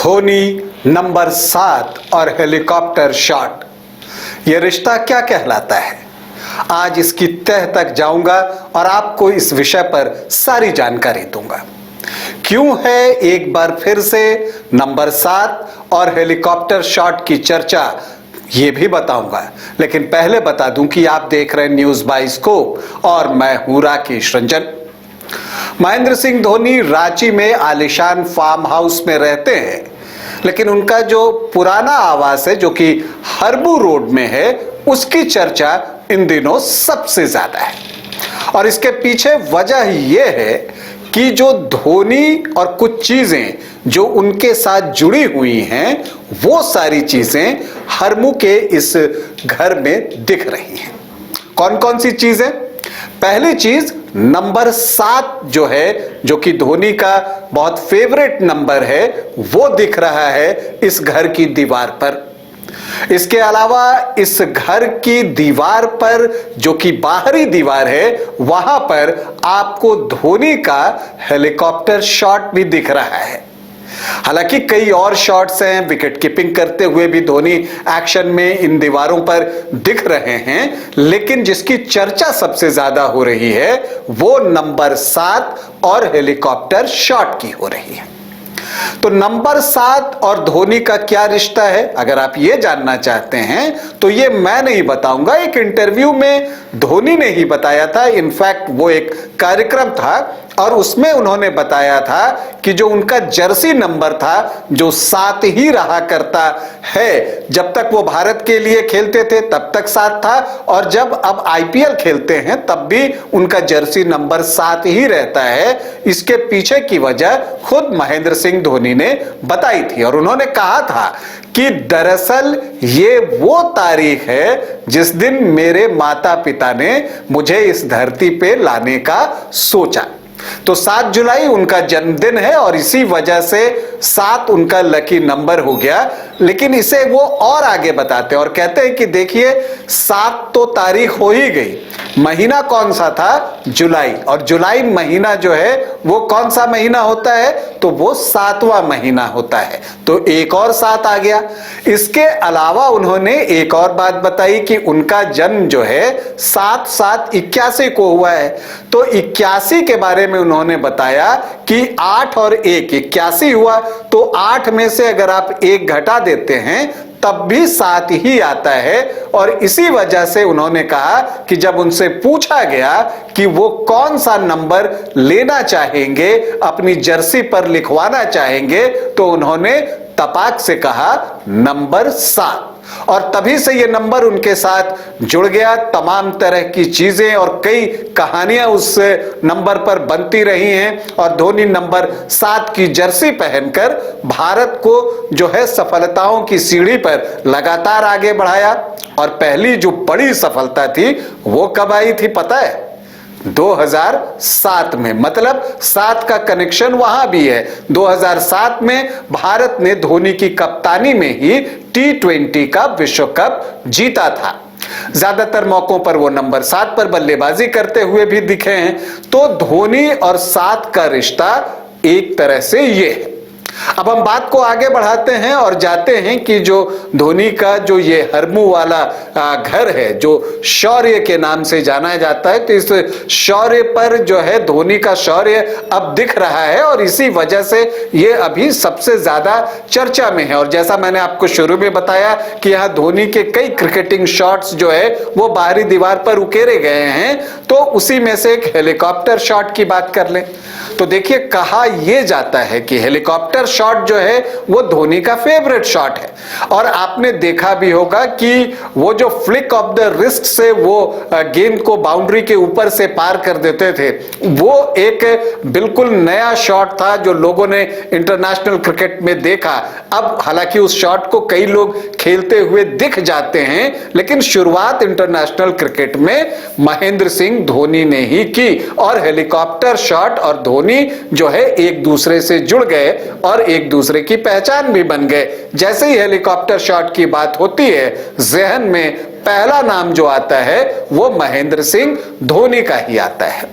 Dhoni number 7 और helicopter shot, यह रिश्ता क्या कहलाता है? आज इसकी तह तक जाऊंगा और आपको इस विषय पर सारी जानकारी दूंगा। क्यों है एक बार फिर से नंबर 7 और हेलीकॉप्टर शॉट की चर्चा, ये भी बताऊंगा। लेकिन पहले बता दूं कि आप देख रहे हैं न्यूज बाइस्कोप और मैं हूं राकेश रंजन। महेंद्र सिंह धोनी रांची में आलीशान फार्म हाउस में रहते हैं, लेकिन उनका जो पुराना आवास है जो कि हरबू रोड में है, उसकी चर्चा इन दिनों सबसे ज्यादा है। और इसके पीछे वजह यह है कि जो धोनी और कुछ चीजें जो उनके साथ जुड़ी हुई हैं, वो सारी चीजें हरमू के इस घर में दिख रही हैं। कौन कौन सी चीजें? पहली चीज नंबर 7 जो है, जो कि धोनी का बहुत फेवरेट नंबर है, वो दिख रहा है इस घर की दीवार पर। इसके अलावा इस घर की दीवार पर, जो कि बाहरी दीवार है, वहां पर आपको धोनी का हेलीकॉप्टर शॉट भी दिख रहा है। हालांकि कई और शॉट्स हैं, विकेट कीपिंग करते हुए भी धोनी एक्शन में इन दीवारों पर दिख रहे हैं, लेकिन जिसकी चर्चा सबसे ज्यादा हो रही है वो नंबर 7 और हेलीकॉप्टर शॉट की हो रही है। तो नंबर 7 और धोनी का क्या रिश्ता है, अगर आप ये जानना चाहते हैं तो ये मैं नहीं बताऊंगा, एक इंटरव्यू में धोनी ने ही बताया था। इनफैक्ट वो एक कार्यक्रम था और उसमें उन्होंने बताया था कि जो उनका जर्सी नंबर था, जो 7 ही रहा करता है, जब तक वो भारत के लिए खेलते थे तब तक 7 था, और जब अब आईपीएल खेलते हैं तब भी उनका जर्सी नंबर 7 ही रहता है। इसके पीछे की वजह खुद महेंद्र सिंह धोनी ने बताई थी और उन्होंने कहा था कि दरअसल ये वो तारीख है जिस दिन मेरे माता पिता ने मुझे इस धरती पे लाने का सोचा। तो 7 जुलाई उनका जन्मदिन है और इसी वजह से 7 उनका लकी नंबर हो गया। लेकिन इसे वो और आगे बताते हैं और कहते हैं कि देखिए, 7 तो तारीख हो ही गई, महीना कौन सा था? जुलाई। और जुलाई महीना जो है वो कौन सा महीना होता है? तो वो 7वां महीना होता है। तो एक और 7 आ गया। इसके अलावा उन्होंने एक और बात बताई कि उनका जन्म जो है 7/7/81 को हुआ है। तो 81 के बारे में उन्होंने बताया कि 8 और 1 81 हुआ, तो 8 में से अगर आप 1 घटा देते हैं तब भी 7 ही आता है। और इसी वजह से उन्होंने कहा कि जब उनसे पूछा गया कि वो कौन सा नंबर लेना चाहेंगे, अपनी जर्सी पर लिखवाना चाहेंगे, तो उन्होंने तपाक से कहा नंबर 7। और तभी से ये नंबर उनके साथ जुड़ गया। तमाम तरह की चीजें और कई कहानियां उस नंबर पर बनती रही हैं और धोनी नंबर 7 की जर्सी पहनकर भारत को जो है सफलताओं की सीढ़ी पर लगातार आगे बढ़ाया। और पहली जो बड़ी सफलता थी वो कब आई थी पता है? 2007 में। मतलब 7 का कनेक्शन वहां भी है। 2007 में भारत ने धोनी की कप्तानी में ही T20 का विश्व कप जीता था। ज्यादातर मौकों पर वो नंबर 7 पर बल्लेबाजी करते हुए भी दिखे हैं। तो धोनी और 7 का रिश्ता एक तरह से ये है। अब हम बात को आगे बढ़ाते हैं और जाते हैं कि जो धोनी का जो ये हरमू वाला घर है, जो शौर्य के नाम से जाना जाता है, तो इस शौर्य पर जो है धोनी का शौर्य अब दिख रहा है और इसी वजह से ये अभी सबसे ज्यादा चर्चा में है। और जैसा मैंने आपको शुरू में बताया कि यहाँ धोनी के कई क्रिकेटिंग शॉट्स जो है वो बाहरी दीवार पर उकेरे गए हैं, तो उसी में से एक हेलीकॉप्टर शॉट की बात कर लें। तो देखिए, कहा यह जाता है कि हेलीकॉप्टर शॉट जो है वो धोनी का फेवरेट शॉट है। और आपने देखा भी होगा कि वो जो फ्लिक ऑफ द रिस्ट से वो गेंद को बाउंड्री के ऊपर से पार कर देते थे, वो एक बिल्कुल नया शॉट था जो लोगों ने इंटरनेशनल क्रिकेट में देखा। अब हालांकि उस शॉट को कई लोग खेलते हुए दिख जाते हैं, लेकिन शुरुआत इंटरनेशनल क्रिकेट में महेंद्र सिंह धोनी ने ही की। और हेलीकॉप्टर शॉट और धोनी जो है एक दूसरे से जुड़ गए और एक दूसरे की पहचान भी बन गए। जैसे ही हेलीकॉप्टर शॉट की बात होती है, जहन में पहला नाम जो आता है वो महेंद्र सिंह धोनी का ही आता है।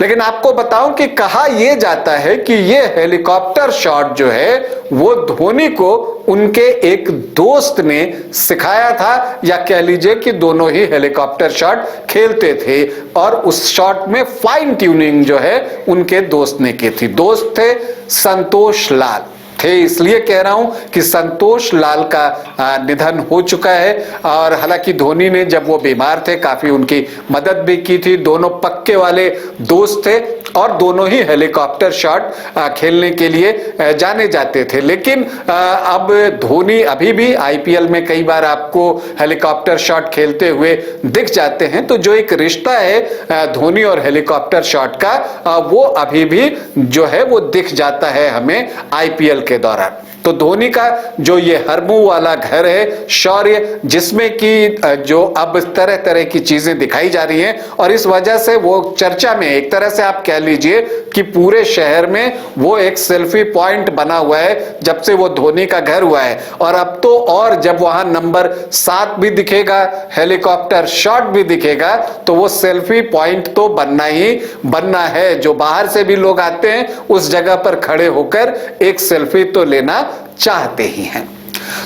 लेकिन आपको बताऊं कि कहा यह जाता है कि यह हेलीकॉप्टर शॉट जो है वो धोनी को उनके एक दोस्त ने सिखाया था, या कह लीजिए कि दोनों ही हेलीकॉप्टर शॉट खेलते थे और उस शॉट में फाइन ट्यूनिंग जो है उनके दोस्त ने की थी। दोस्त थे संतोष लाल थे, इसलिए कह रहा हूं कि संतोष लाल का निधन हो चुका है। और हालांकि धोनी ने जब वो बीमार थे काफी उनकी मदद भी की थी। दोनों पक्के वाले दोस्त थे और दोनों ही हेलीकॉप्टर शॉट खेलने के लिए जाने जाते थे। लेकिन अब धोनी अभी भी आईपीएल में कई बार आपको हेलीकॉप्टर शॉट खेलते हुए दिख जाते हैं। तो जो एक रिश्ता है धोनी और हेलीकॉप्टर शॉट का वो अभी भी जो है वो दिख जाता है हमें आईपीएल के दौरान। तो धोनी का जो ये हर मुंह वाला घर है शौर्य, जिसमें कि जो अब तरह तरह की चीजें दिखाई जा रही हैं और इस वजह से वो चर्चा में, एक तरह से आप कह लीजिए कि पूरे शहर में वो एक सेल्फी पॉइंट बना हुआ है जब से वो धोनी का घर हुआ है। और अब तो और जब वहां नंबर 7 भी दिखेगा, हेलीकॉप्टर शॉट भी दिखेगा, तो वो सेल्फी पॉइंट तो बनना ही बनना है। जो बाहर से भी लोग आते हैं उस जगह पर खड़े होकर एक सेल्फी तो लेना चाहते ही हैं।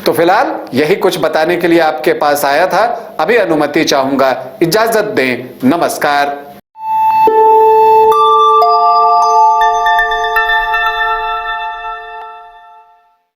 तो फिलहाल यही कुछ बताने के लिए आपके पास आया था। अभी अनुमति चाहूंगा, इजाजत दें, नमस्कार।